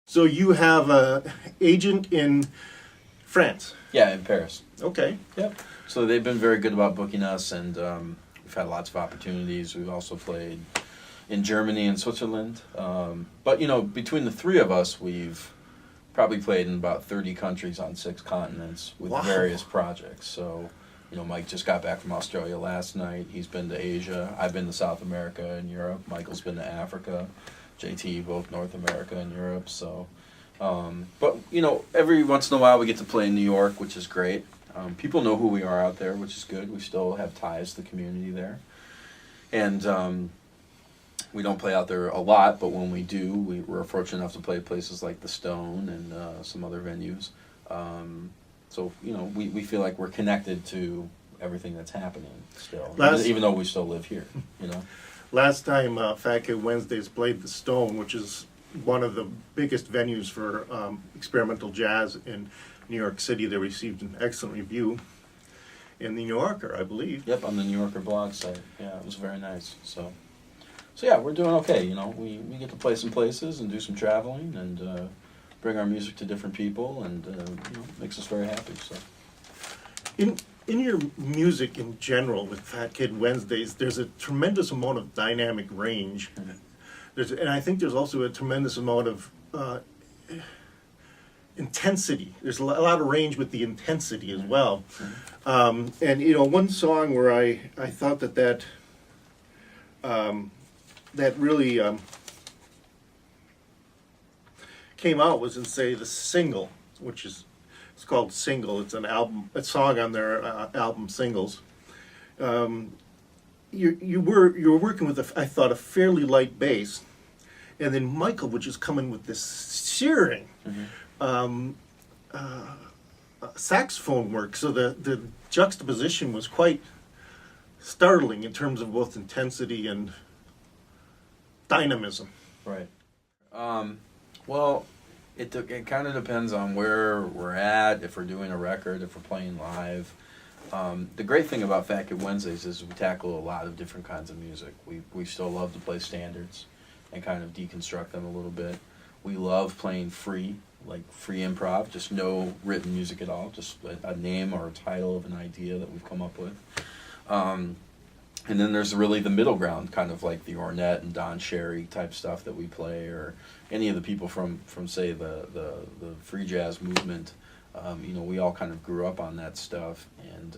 So you have a agent in France. Yeah, in Paris. Okay. Yep. So they've been very good about booking us, and we've had lots of opportunities. We've also played in Germany and Switzerland. But, between the three of us, we've probably played in about 30 countries on 6 continents with Wow. various projects. So, Mike just got back from Australia last night. He's been to Asia. I've been to South America and Europe. Michael's been to Africa. JT, both North America and Europe. So, but, every once in a while we get to play in New York, which is great. People know who we are out there, which is good. We still have ties to the community there. And we don't play out there a lot, but when we do, we're fortunate enough to play places like the Stone and some other venues. So, we feel like we're connected to everything that's happening still, even though we still live here, Last time Fat Kid Wednesdays played the Stone, which is one of the biggest venues for experimental jazz in New York City. They received an excellent review in the New Yorker, I believe. Yep, on the New Yorker blog site. Yeah, it was very nice. So yeah, we're doing okay. We get to play some places and do some traveling and bring our music to different people, and makes us very happy. So In your music in general with Fat Kid Wednesdays, there's a tremendous amount of dynamic range. Mm-hmm. And I think there's also a tremendous amount of intensity. There's a lot of range with the intensity as well. Mm-hmm. And one song where I thought that really came out was in, say, the single, which is, it's called Single. It's a song on their album Singles. You were working with I thought a fairly light bass, and then Michael would just come in with this searing saxophone work. So the juxtaposition was quite startling in terms of both intensity and dynamism. Right. Well, it kind of depends on where we're at, if we're doing a record, if we're playing live. The great thing about Fat Kid Wednesdays is we tackle a lot of different kinds of music. We still love to play standards and kind of deconstruct them a little bit. We love playing free improv, just no written music at all, just a name or a title of an idea that we've come up with. And then there's really the middle ground, kind of like the Ornette and Don Cherry type stuff that we play, or any of the people from say, the free jazz movement. We all kind of grew up on that stuff, and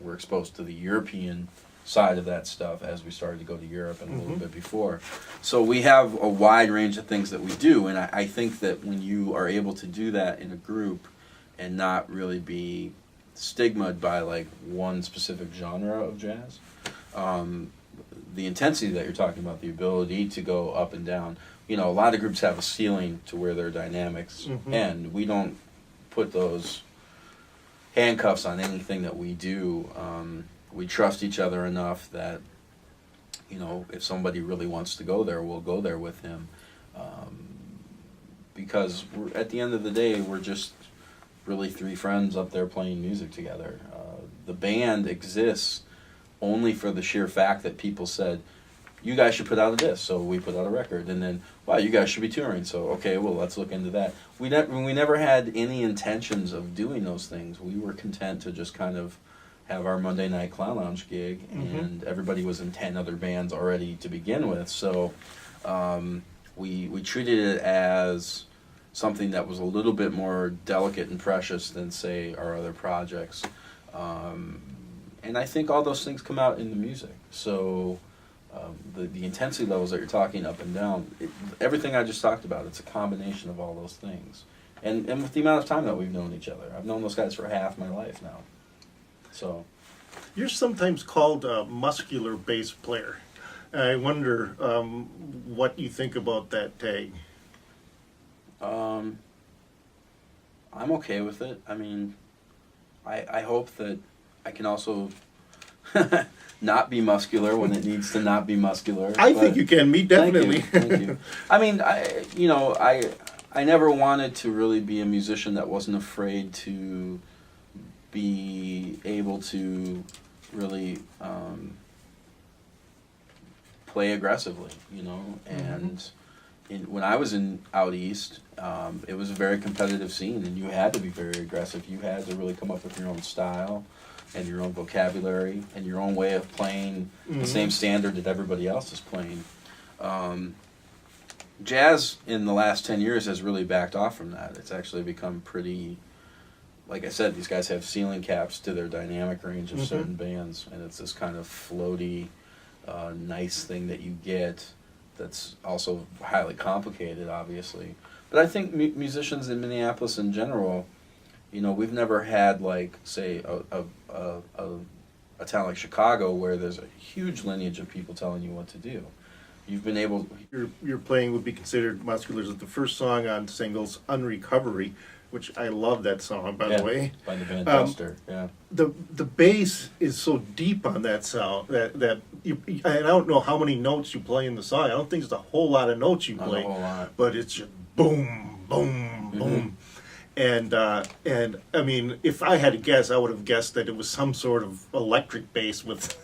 we're exposed to the European side of that stuff as we started to go to Europe and a little bit before. So we have a wide range of things that we do, and I think that when you are able to do that in a group and not really be stigmatized by like one specific genre of jazz, the intensity that you're talking about, the ability to go up and down. A lot of groups have a ceiling to where their dynamics end. We don't put those handcuffs on anything that we do. We trust each other enough that, if somebody really wants to go there, we'll go there with him. Because at the end of the day, we're just really 3 friends up there playing music together. The band exists only for the sheer fact that people said, you guys should put out a disc, so we put out a record, and then, wow, you guys should be touring, so okay, well, let's look into that. We never had any intentions of doing those things. We were content to just kind of have our Monday night Clown Lounge gig, and everybody was in 10 other bands already to begin with, so we treated it as something that was a little bit more delicate and precious than, say, our other projects. And I think all those things come out in the music. So the intensity levels that you're talking up and down, everything I just talked about, it's a combination of all those things. And with the amount of time that we've known each other, I've known those guys for half my life now. So You're sometimes called a muscular bass player. I wonder what you think about that tag. I'm okay with it. I mean, I hope that I can also not be muscular when it needs to not be muscular. I think you can be, definitely. Thank you. I mean, I never wanted to really be a musician that wasn't afraid to be able to really play aggressively, and when I was in out east, it was a very competitive scene, and you had to be very aggressive. You had to really come up with your own style and your own vocabulary and your own way of playing the same standard that everybody else is playing. Jazz in the last 10 years has really backed off from that. It's actually become pretty, like I said, these guys have ceiling caps to their dynamic range of certain bands, and it's this kind of floaty, nice thing that you get that's also highly complicated, obviously. But I think musicians in Minneapolis in general, you know, we've never had, like, say, a town like Chicago where there's a huge lineage of people telling you what to do. You've been able... Your playing would be considered Musculars as the first song on singles Unrecovery, which I love that song, by the way. By the band Duster, yeah. The bass is so deep on that sound that you, and I don't know how many notes you play in the song. I don't think it's a whole lot of notes you play, Not a whole lot. but it's just boom, boom, boom. And I mean, if I had to guess, I would have guessed that it was some sort of electric bass with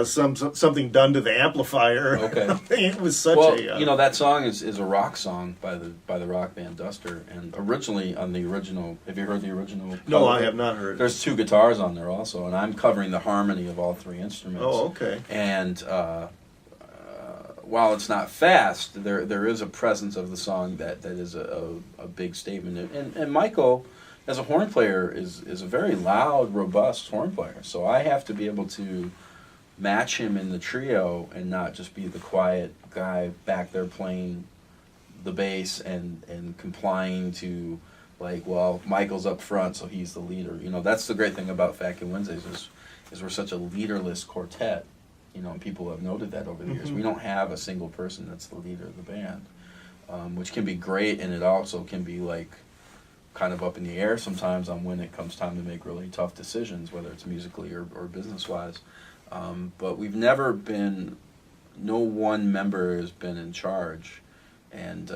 something done to the amplifier. Okay. It was such you know, that song is a rock song by the rock band Duster, and originally on the original. Have you heard the original? No, I have not heard. There's 2 guitars on there also, and I'm covering the harmony of all 3 instruments. Oh, okay. And while it's not fast, there is a presence of the song that is a big statement. And Michael, as a horn player, is a very loud, robust horn player. So I have to be able to match him in the trio and not just be the quiet guy back there playing the bass and complying to, like, well, Michael's up front, so he's the leader. You know, that's the great thing about Fat Kid Wednesdays is we're such a leaderless quartet. You know, and people have noted that over the years. We don't have a single person that's the leader of the band, which can be great, and it also can be, like, kind of up in the air sometimes on when it comes time to make really tough decisions, whether it's musically or business-wise. But we've never been, no one member has been in charge, and,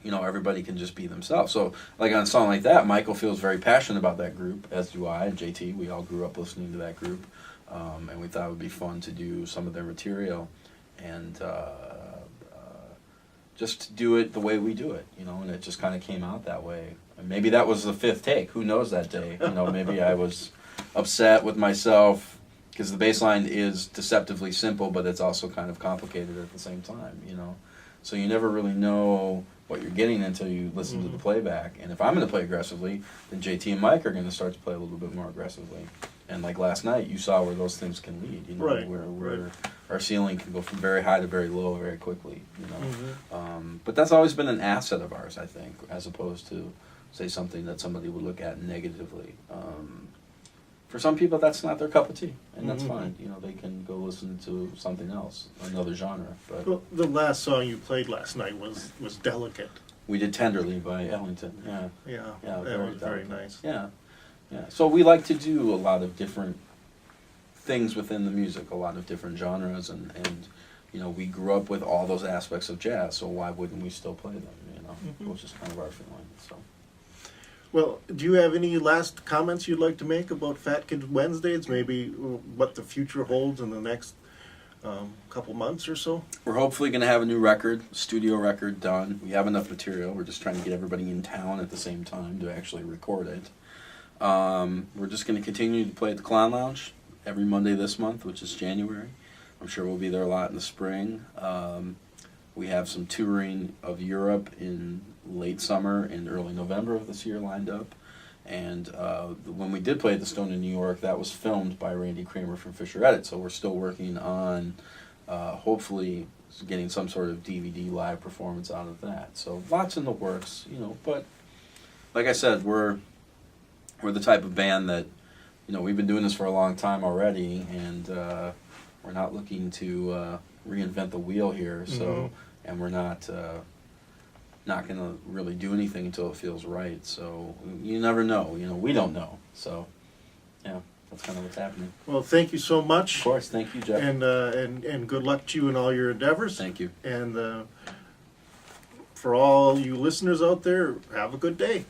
you know, everybody can just be themselves. So, like, on a song like that, Michael feels very passionate about that group, as do I and JT. We all grew up listening to that group. And we thought it would be fun to do some of their material and just do it the way we do it, you know, and it just kind of came out that way. And maybe that was the 5th take. Who knows that day? You know, maybe I was upset with myself because the bass line is deceptively simple, but it's also kind of complicated at the same time, you know. So you never really know what you're getting until you listen to the playback. And if I'm going to play aggressively, then JT and Mike are going to start to play a little bit more aggressively. And like last night, you saw where those things can lead. You know, where our ceiling can go from very high to very low very quickly. You know, but that's always been an asset of ours, I think, as opposed to, say, something that somebody would look at negatively. For some people, that's not their cup of tea, and that's fine. You know, they can go listen to something else, another genre. But well, the last song you played last night was Delicate. We did Tenderly by Ellington. Yeah, that was very nice. Yeah. So we like to do a lot of different things within the music, a lot of different genres, and you know, we grew up with all those aspects of jazz, so why wouldn't we still play them, you know, which is kind of our feeling, so. Well, do you have any last comments you'd like to make about Fat Kid Wednesdays, maybe what the future holds in the next couple months or so? We're hopefully going to have a new record, studio record done. We have enough material, we're just trying to get everybody in town at the same time to actually record it. We're just going to continue to play at the Clown Lounge every Monday this month, which is January. I'm sure we'll be there a lot in the spring. We have some touring of Europe in late summer and early November of this year lined up. And when we did play at the Stone in New York, that was filmed by Randy Kramer from Fisher Edit. So we're still working on hopefully getting some sort of DVD live performance out of that. So lots in the works, you know. But like I said, we're the type of band that, you know, we've been doing this for a long time already, and we're not looking to reinvent the wheel here. So, and we're not going to really do anything until it feels right. So you never know. You know, we don't know. So, yeah, that's kind of what's happening. Well, thank you so much. Of course, thank you, Jeff. And good luck to you in all your endeavors. Thank you. And for all you listeners out there, have a good day.